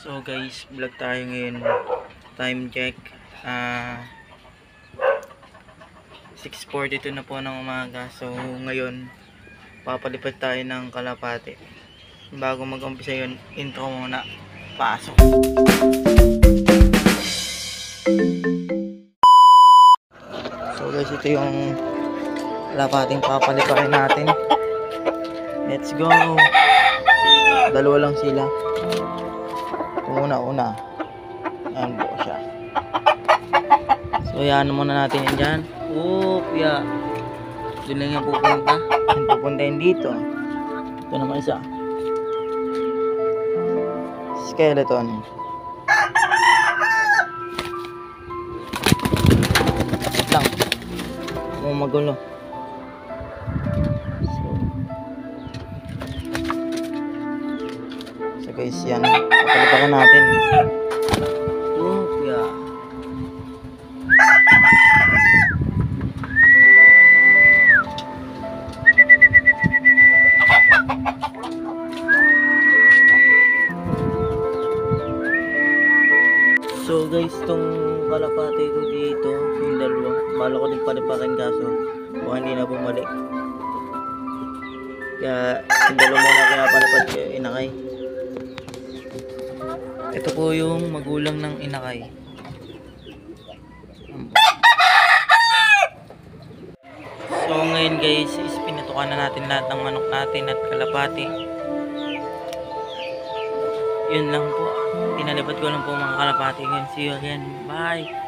So guys, vlog tayo ngayon. Time check. 6:42 na po ng umaga. So ngayon, papalipad tayo ng Kalapate. Bago mag-umpisa yun, intro muna. Pasok. So guys, ito yung Kalapating papaliparin natin. Let's go. Dalawa lang sila. Una. Ayan po siya. So yan muna natin yan dyan. Yeah. Doon lang yan pupunta. Yan pupunta yan dito. Ito naman isa. Skeleton. Lang. Magulo. So guys, yan. Papalipakan natin. Yeah. So guys, tong Kalapate ko dito, yung dalawa, bala ko din palipakan kaso baka hindi na bumalik. Kaya yung dalawa muna kaya palipad ko yung inakay. Ito po yung magulang ng inakay. So ngayon guys, is pinatukan na natin lahat ng manok natin at kalapati. Yun lang po. Pinalipad ko lang po mga kalapati. See you again. Bye!